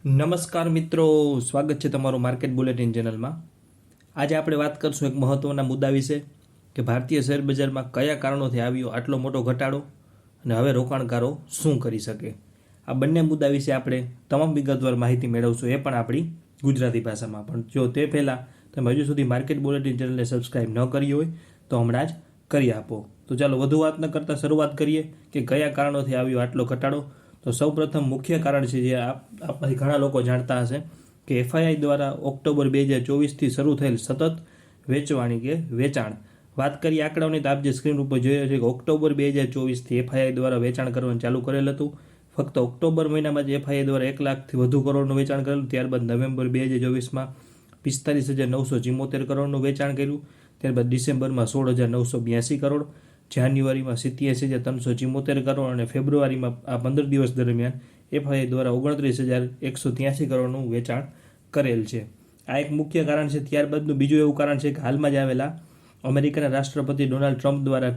નમસ્કાર મિત્રો, સ્વાગત છે તમારું માર્કેટ બુલેટિન ચેનલમાં। આજે આપણે વાત કરશું એક મહત્વના મુદ્દા વિશે કે ભારતીય શેર બજારમાં કયા કારણોથી આવ્યો આટલો મોટો ઘટાડો અને હવે રોકાણકારો શું કરી શકે। આ બંને મુદ્દા વિશે આપણે તમામ વિગતવાર માહિતી મેળવશું, એ પણ આપણી ગુજરાતી ભાષામાં। પણ જો તે પહેલાં તમે હજુ સુધી માર્કેટ બુલેટિન ચેનલને સબસ્ક્રાઈબ ન કરી હોય તો હમણાં જ કરી આપો। તો ચાલો વધુ વાત ન કરતાં શરૂઆત કરીએ કે કયા કારણોથી આવ્યો આટલો ઘટાડો। તો સૌપ્રથમ મુખ્ય કારણ છે જે આપમાંથી ઘણા લોકો જાણતા હશે કે એફઆઈઆઈ દ્વારા ઓક્ટોબર 2024થી શરૂ થયેલ સતત વેચાણ। વાત કરીએ આંકડાઓની તો આપ જે સ્ક્રીન ઉપર જોઈ રહ્યા છે કે ઓક્ટોબર 2024થી એફઆઈઆઈ દ્વારા વેચાણ કરવાનું ચાલુ કરેલ હતું। ફક્ત ઓક્ટોબર મહિનામાં જ એફઆઈઆઈ દ્વારા 1 લાખથી વધુ કરોડનું વેચાણ કરેલું। ત્યારબાદ નવેમ્બર 2024માં 45,974 કરોડનું વેચાણ કર્યું। ત્યારબાદ ડિસેમ્બરમાં 16,982 કરોડ, જાન્યુઆરીમાં 87,374 કરોડ અને ફેબ્રુઆરીમાં આ 15 દિવસ દરમિયાન એફઆઈઆઈ દ્વારા 29,183 કરોડનું વેચાણ કરેલ છે। આ એક મુખ્ય કારણ છે। ત્યારબાદનું બીજું એવું કારણ છે કે હાલમાં જ આવેલા અમેરિકાના રાષ્ટ્રપતિ ડોનાલ્ડ ટ્રમ્પ દ્વારા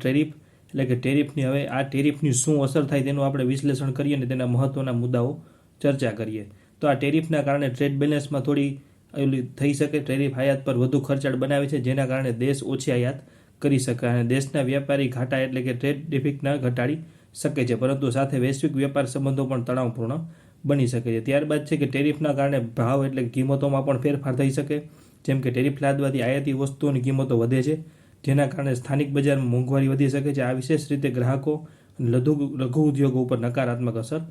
ટેરિફની હવે આ ટેરિફની શું અસર થાય તેનું આપણે વિશ્લેષણ કરીએ અને તેના મહત્વના મુદ્દાઓ ચર્ચા કરીએ। તો આ ટેરિફના કારણે ટ્રેડ બેલેન્સમાં થોડી થઈ શકે। ટેરિફ આયાત પર વધુ ખર્ચાળ બનાવે છે, જેના કારણે દેશ ઓછી આયાત કરી શકે અને દેશના વ્યાપારી ઘાટા એટલે કે ટ્રેડ ડેફિસિટને ઘટાડી શકે છે, પરંતુ સાથે વૈશ્વિક વેપાર સંબંધો પણ તણાવપૂર્ણ બની શકે છે। ત્યારબાદ છે કે ટેરિફના કારણે ભાવ એટલે કે કિંમતોમાં પણ ફેરફાર થઈ શકે। જેમ કે ટેરિફ લાદવાથી આયાતી વસ્તુઓની કિંમતો વધે છે, જેના કારણે સ્થાનિક બજારમાં મોંઘવારી વધી શકે છે। આ વિશેષ રીતે ગ્રાહકો અને લઘુ ઉદ્યોગો ઉપર નકારાત્મક અસર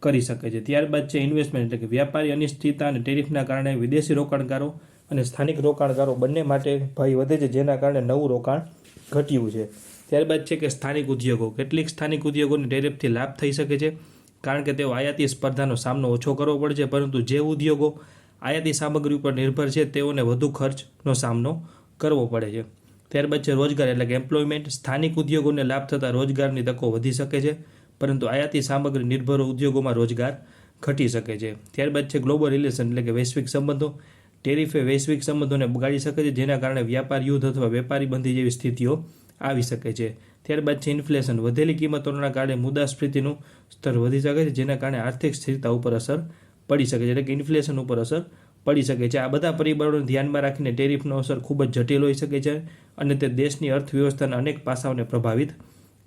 કરી શકે છે। ત્યારબાદ છે ઇન્વેસ્ટમેન્ટ એટલે કે વ્યાપારી અનિશ્ચિતતા અને ટેરિફના કારણે વિદેશી રોકાણકારો અને સ્થાનિક રોકાણકારો બંને માટે ભય વધે છે, જેના કારણે નવું રોકાણ ઘટ્યું છે। ત્યારબાદ છે કે સ્થાનિક ઉદ્યોગો, કેટલીક સ્થાનિક ઉદ્યોગોને ટેરિફથી લાભ થઈ શકે છે કારણ કે તેઓ આયાતી સ્પર્ધાનો સામનો ઓછો કરવો પડે છે, પરંતુ જે ઉદ્યોગો આયાતી સામગ્રી ઉપર નિર્ભર છે તેઓને વધુ ખર્ચનો સામનો કરવો પડે છે। ત્યારબાદ છે રોજગાર એટલે કે એમ્પ્લોયમેન્ટ, સ્થાનિક ઉદ્યોગોને લાભ થતાં રોજગારની તકો વધી શકે છે, પરંતુ આયાતી સામગ્રી નિર્ભર ઉદ્યોગોમાં રોજગાર ઘટી શકે છે। ત્યારબાદ છે ગ્લોબલ રિલેશન એટલે કે વૈશ્વિક સંબંધો, ટેરિફે વૈશ્વિક સંબંધોને બગાડી શકે છે, જેના કારણે વ્યાપાર યુદ્ધ અથવા વેપારી બંધી જેવી સ્થિતિઓ આવી શકે છે। ત્યારબાદ છે ઇન્ફ્લેશન, વધેલી કિંમતોના કારણે મુદ્રાસ્ફીતિનું સ્તર વધી શકે છે, જેના કારણે આર્થિક સ્થિરતા ઉપર અસર પડી શકે છે, એટલે કે ઇન્ફ્લેશન ઉપર અસર પડી શકે છે। આ બધા પરિબળોને ધ્યાનમાં રાખીને ટેરિફનો અસર ખૂબ જ જટિલ હોઈ શકે છે અને તે દેશની અર્થવ્યવસ્થાના અનેક પાસાઓને પ્રભાવિત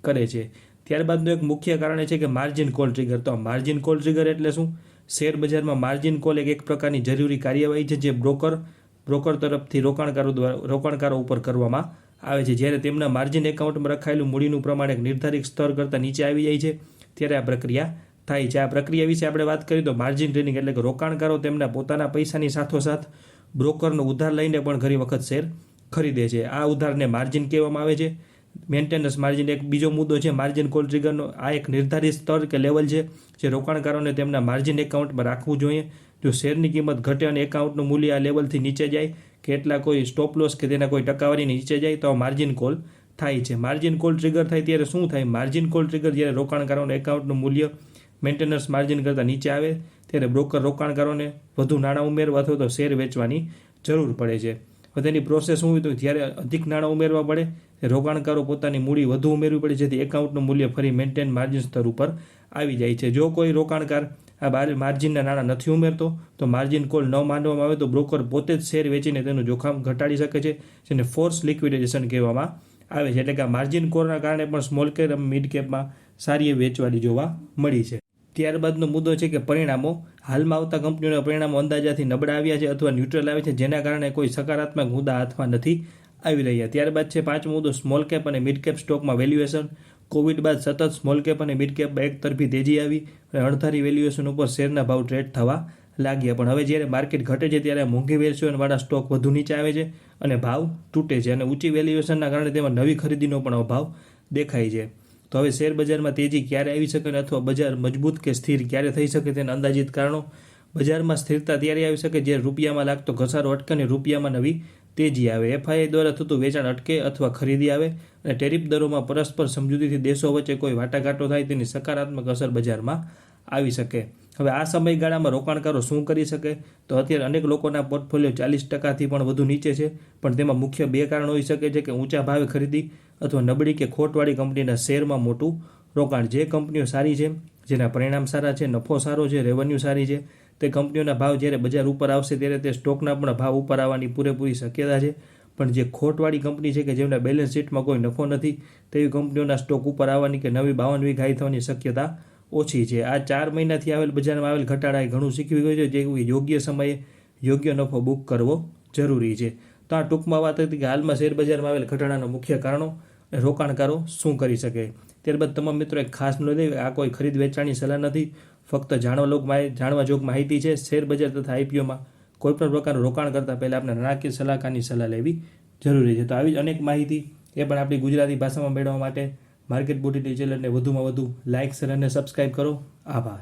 કરે છે। ત્યારબાદનું એક મુખ્ય કારણ છે કે માર્જિન કોલ ટ્રિગર। તો માર્જિન કોલ ટ્રિગર એટલે શું? શેર બજારમાં માર્જિન કોલ એક પ્રકારની જરૂરી કાર્યવાહી છે જે બ્રોકર તરફથી રોકાણકારો ઉપર કરવામાં આવે છે। જ્યારે તેમના માર્જિન એકાઉન્ટમાં રખાયેલું મૂડીનું પ્રમાણ એક નિર્ધારિત સ્તર કરતાં નીચે આવી જાય છે, ત્યારે આ પ્રક્રિયા થાય છે। આ પ્રક્રિયા વિશે આપણે વાત કરીએ તો માર્જિન ટ્રેડિંગ એટલે કે રોકાણકારો તેમના પોતાના પૈસાની સાથોસાથ બ્રોકરનો ઉધાર લઈને પણ ઘણી વખત શેર ખરીદે છે। આ ઉધારને માર્જિન કહેવામાં આવે છે। મેન્ટેનન્સ માર્જિન એક બીજો મુદ્દો છે માર્જિન કોલ ટ્રિગરનો। આ એક નિર્ધારિત સ્તર કે લેવલ છે જે રોકાણકારોને તેમના માર્જિન એકાઉન્ટમાં રાખવું જોઈએ। જો શેરની કિંમત ઘટે અને એકાઉન્ટનું મૂલ્ય આ લેવલથી નીચે જાય કે એટલા કોઈ સ્ટોપ લોસ કે તેના કોઈ ટકાવારીની નીચે જાય તો માર્જિન કોલ થાય છે। માર્જિન કોલ ટ્રિગર થાય ત્યારે શું થાય? માર્જિન કોલ ટ્રિગર જ્યારે રોકાણકારોના એકાઉન્ટનું મૂલ્ય મેન્ટેનન્સ માર્જિન કરતાં નીચે આવે ત્યારે બ્રોકર રોકાણકારોને વધુ નાણાં ઉમેરવા અથવા તો શેર વેચવાની જરૂર પડે છે। હવે તેની પ્રોસેસ શું હોય તો જ્યારે અધિક નાણાં ઉમેરવા પડે રોકાણકારો પોતાની મૂડી વધુ ઉમેરવી પડે, જેથી એકાઉન્ટનું મૂલ્ય ફરી મેન્ટેન માર્જિન સ્તર ઉપર આવી જાય છે। જો કોઈ રોકાણકાર આ માર્જિનના નાણાં નથી ઉમેરતો તો માર્જિન કોલ ન માનવામાં આવે તો બ્રોકર પોતે જ શેર વેચીને તેનું જોખમ ઘટાડી શકે છે, જેને ફોર્સ લિક્વિડેશન કહેવામાં આવે છે। એટલે કે આ માર્જિન કોલના કારણે પણ સ્મોલ કેપ મિડ કેપમાં સારી વેચવાલી જોવા મળી છે। ત્યારબાદનો મુદ્દો છે કે પરિણામો, હાલમાં આવતા કંપનીઓના પરિણામો અંદાજાથી નબળા આવ્યા છે અથવા ન્યુટ્રલ આવે છે, જેના કારણે કોઈ સકારાત્મક મુદ્દા હાથમાં નથી આવી રહ્યા। ત્યારબાદ છે પાંચમો મુદ્દો સ્મોલ કેપ અને મિડ કેપ સ્ટોકમાં વેલ્યુએશન। કોવિડ બાદ સતત સ્મોલ કેપ અને મિડ કેપમાં એક તરફી તેજી આવી અને અણધારી વેલ્યુએશન ઉપર શેરના ભાવ ટ્રેડ થવા લાગ્યા। પણ હવે જ્યારે માર્કેટ ઘટે છે ત્યારે મોંઘી વેલ્યુએશનવાળા સ્ટોક વધુ નીચે આવે છે અને ભાવ તૂટે છે અને ઊંચી વેલ્યુએશનના કારણે તેમાં નવી ખરીદીનો પણ અભાવ દેખાય છે। તો હવે શેર બજારમાં તેજી ક્યારે આવી શકે અથવા બજાર મજબૂત કે સ્થિર ક્યારે થઈ શકે તેના અંદાજિત કારણો। બજારમાં સ્થિરતા ત્યારે આવી શકે જ્યારે રૂપિયામાં લાગતો ઘસારો અટકે અને રૂપિયામાં નવી તેજી આવે, એફઆઈઆઈ દ્વારા થતું વેચાણ અટકે અથવા ખરીદી આવે અને ટેરિફ દરોમાં પરસ્પર સમજૂતીથી દેશો વચ્ચે કોઈ વાટાઘાટો થાય તેની સકારાત્મક અસર બજારમાં આવી શકે। હવે આ સમયગાળામાં રોકાણકારો શું કરી શકે? તો અત્યારે અનેક લોકોના પોર્ટફોલિયો 40%થી પણ વધુ નીચે છે, પણ તેમાં મુખ્ય બે કારણ હોઈ શકે છે કે ઊંચા ભાવે ખરીદી અથવા નબળી કે ખોટવાળી કંપનીના શેરમાં મોટું રોકાણ। જે કંપનીઓ સારી છે, જેના પરિણામ સારા છે, નફો સારો છે, રેવન્યુ સારી છે, તે કંપનીઓના ભાવ જ્યારે બજાર ઉપર આવશે ત્યારે તે સ્ટોકના પણ ભાવ ઉપર આવવાની પૂરેપૂરી શક્યતા છે. પણ જે ખોટવાળી કંપની છે કે જેમના બેલેન્સ શીટમાં કોઈ નફો નથી તેવી કંપનીઓના સ્ટોક ઉપર આવવાની કે નવી 52 વીક હાઈ થવાની શક્યતા ઓછી છે. આ 4 મહિનાથી આવેલ બજારમાં આવેલ ઘટાડાએ ઘણું શીખવી ગયું છે, જે યોગ્ય સમયે યોગ્ય નફો બુક કરવો જરૂરી છે. તો આ ટૂંકમાં વાત હતી કે હાલમાં શેર બજારમાં આવેલ ઘટાડાના મુખ્ય કારણો અને રોકાણકારો શું કરી શકે. ત્યારબાદ તમામ મિત્રો એક ખાસ નોંધ લેવી, આ કોઈ ખરીદ વેચાણની સલાહ નથી, ફક્ત જાણવા જોગ માહિતી છે. શેર બજાર તથા આઈપીઓમાં કોઈપણ પ્રકારનું રોકાણ કરતાં પહેલાં આપણે નાણાકીય સલાહકારની સલાહ લેવી જરૂરી છે. તો આવી જ અનેક માહિતી એ પણ આપણી ગુજરાતી ભાષામાં મેળવવા માટે માર્કેટ બુલેટિન ચેનલને વધુમાં વધુ લાઇક, શેર અને સબસ્ક્રાઈબ કરો. આભાર.